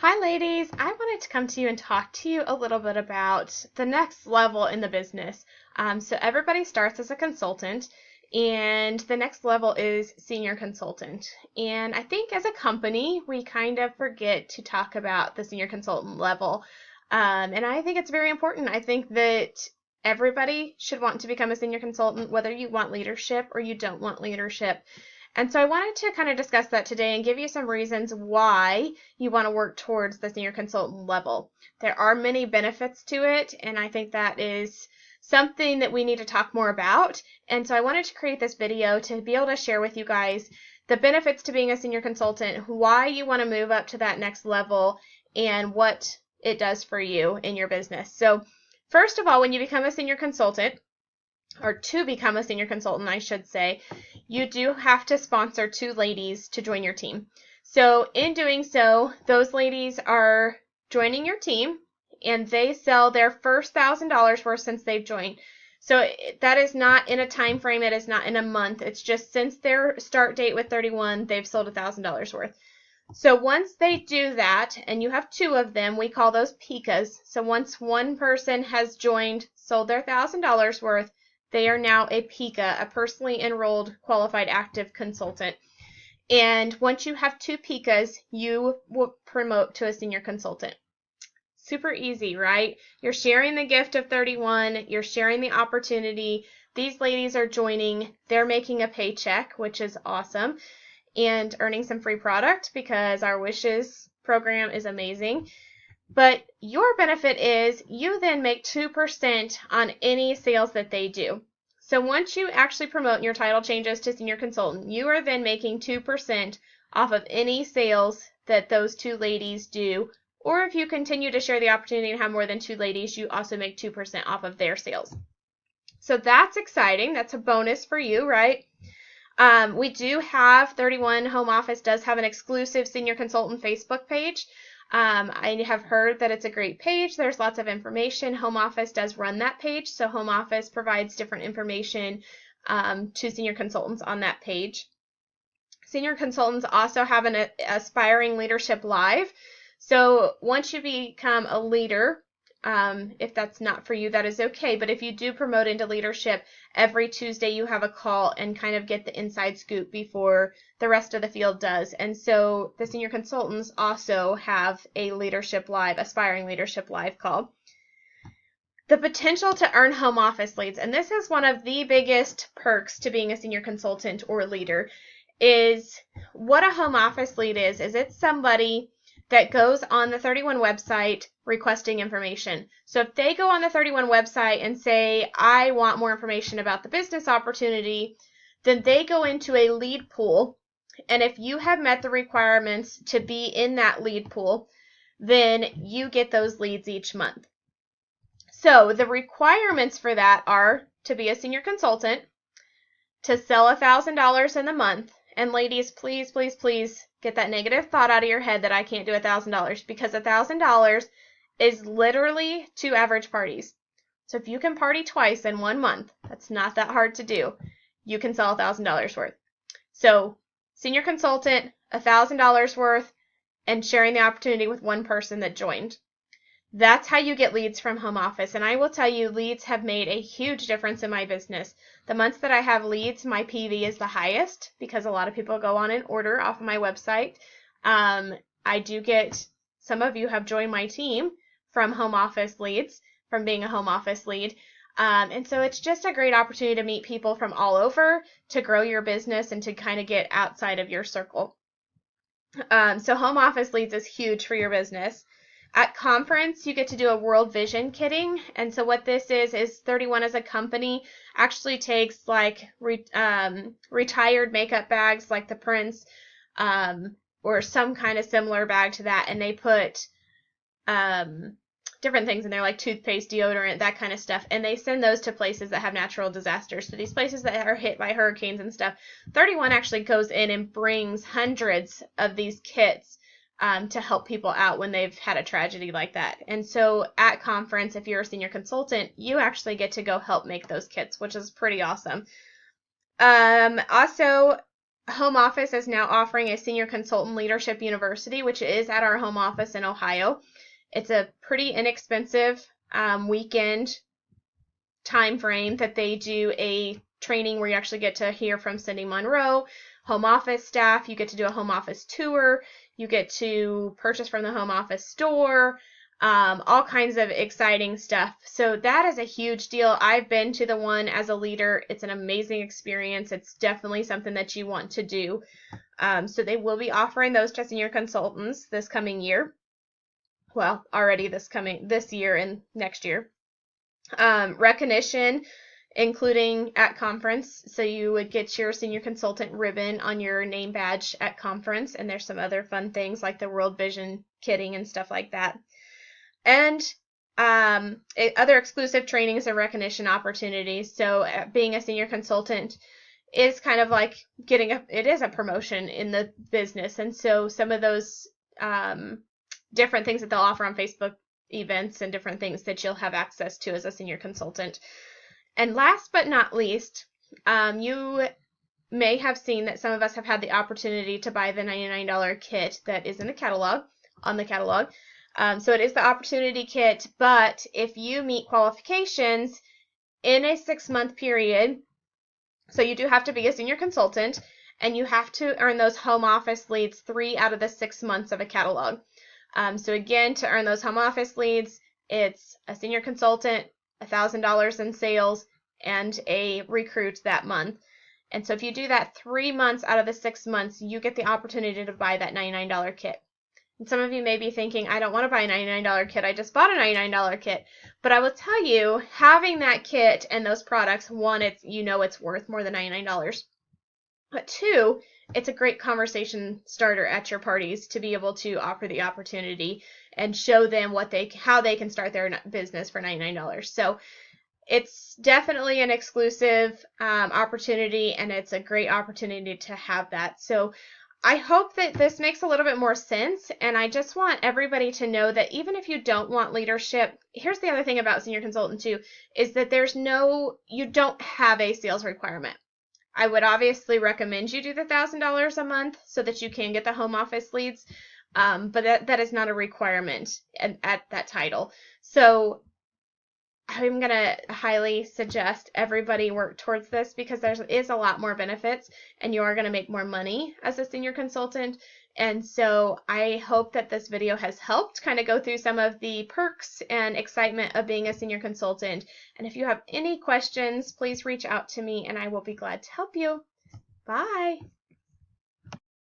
Hi, ladies. I wanted to come to you and talk to you a little bit about the next level in the business. So everybody starts as a consultant, and the next level is senior consultant. And I think as a company, we kind of forget to talk about the senior consultant level. And I think it's very important. I think that everybody should want to become a senior consultant, whether you want leadership or you don't want leadership. And so I wanted to kind of discuss that today and give you some reasons why you want to work towards the senior consultant level. There are many benefits to it, and I think that is something that we need to talk more about. And so I wanted to create this video to be able to share with you guys the benefits to being a senior consultant, why you want to move up to that next level, and what it does for you in your business. So first of all, when you become a senior consultant, or to become a senior consultant, I should say, you do have to sponsor 2 ladies to join your team. So in doing so, those ladies are joining your team, and they sell their first $1,000 worth since they've joined. So that is not in a time frame. It is not in a month. It's just since their start date with 31, they've sold $1,000 worth. So once they do that, and you have 2 of them, we call those PICAs. So once one person has joined, sold their $1,000 worth, they are now a PICA, a personally enrolled qualified active consultant. And once you have 2 PICAs, you will promote to a senior consultant. Super easy, right? You're sharing the gift of 31. You're sharing the opportunity. These ladies are joining. They're making a paycheck, which is awesome, and earning some free product because our Wishes program is amazing. But your benefit is you then make 2% on any sales that they do. So once you actually promote and your title changes to senior consultant, you are then making 2% off of any sales that those 2 ladies do. Or if you continue to share the opportunity and have more than 2 ladies, you also make 2% off of their sales. So that's exciting. That's a bonus for you, right? We do have 31 Home Office does have an exclusive senior consultant Facebook page. I have heard that it's a great page. There's lots of information. Home Office does run that page, so Home Office provides different information to senior consultants on that page. Senior consultants also have an Aspiring Leadership Live. So once you become a leader, if that's not for you, that is okay. But if you do promote into leadership, every Tuesday you have a call and kind of get the inside scoop before the rest of the field does. And so the senior consultants also have a Leadership Live, Aspiring Leadership Live call. The potential to earn home office leads, and this is one of the biggest perks to being a senior consultant or leader, is what a home office lead is it's somebody that goes on the 31 website requesting information. So if they go on the 31 website and say, I want more information about the business opportunity, then they go into a lead pool. And if you have met the requirements to be in that lead pool, then you get those leads each month. So the requirements for that are to be a senior consultant, to sell $1,000 in the month. And ladies, please, please, please get that negative thought out of your head that I can't do $1,000, because $1,000 is literally 2 average parties. So if you can party twice in 1 month, that's not that hard to do. You can sell $1,000 worth. So senior consultant, $1,000 worth, and sharing the opportunity with one person that joined. That's how you get leads from home office. And I will tell you, leads have made a huge difference in my business. The months that I have leads, my PV is the highest because a lot of people go on and order off of my website. I do get, some of you have joined my team from home office leads, from being a home office lead. And so it's just a great opportunity to meet people from all over, to grow your business, and to kind of get outside of your circle. So home office leads is huge for your business. At conference, you get to do a World Vision kitting. And so what this is 31 as a company actually takes like retired makeup bags like the Prince, or some kind of similar bag to that, and they put different things in there like toothpaste, deodorant, that kind of stuff, and they send those to places that have natural disasters. So these places that are hit by hurricanes and stuff, 31 actually goes in and brings hundreds of these kits to help people out when they've had a tragedy like that. And so at conference, if you're a senior consultant, you actually get to go help make those kits, which is pretty awesome. Also, home office is now offering a Senior Consultant Leadership University, which is at our home office in Ohio. It's a pretty inexpensive weekend time frame that they do a training where you actually get to hear from Cindy Monroe, home office staff. You get to do a home office tour. You get to purchase from the home office store. All kinds of exciting stuff. So that is a huge deal. I've been to the one as a leader. It's an amazing experience. It's definitely something that you want to do. So they will be offering those to senior consultants this coming year. Well, already this year and next year. Recognition, including at conference. So you would get your senior consultant ribbon on your name badge at conference. And there's some other fun things like the World Vision kitting and stuff like that. And other exclusive trainings and recognition opportunities. So being a senior consultant is kind of like it is a promotion in the business. And so some of those different things that they'll offer on Facebook events and different things that you'll have access to as a senior consultant. And last but not least, you may have seen that some of us have had the opportunity to buy the $99 kit that is in the catalog, on the catalog. So it is the opportunity kit, but if you meet qualifications in a 6-month period, so you do have to be a senior consultant, and you have to earn those home office leads 3 out of the 6 months of a catalog. So again, to earn those home office leads, it's a senior consultant, $1,000 in sales, and a recruit that month. And so if you do that 3 months out of the 6 months, you get the opportunity to buy that $99 kit. And some of you may be thinking, I don't want to buy a $99 kit. I just bought a $99 kit. But I will tell you, having that kit and those products, one, it's worth more than $99. But two, it's a great conversation starter at your parties to be able to offer the opportunity and show them how they can start their business for $99. So it's definitely an exclusive opportunity, and it's a great opportunity to have that. So I hope that this makes a little bit more sense, and I just want everybody to know that even if you don't want leadership, here's the other thing about senior consultant too, is that you don't have a sales requirement. I would obviously recommend you do the $1,000 a month so that you can get the home office leads, but that is not a requirement at that title. So I'm going to highly suggest everybody work towards this because there is a lot more benefits and you are going to make more money as a senior consultant. And so I hope that this video has helped kind of go through some of the perks and excitement of being a senior consultant. And if you have any questions, please reach out to me and I will be glad to help you. Bye.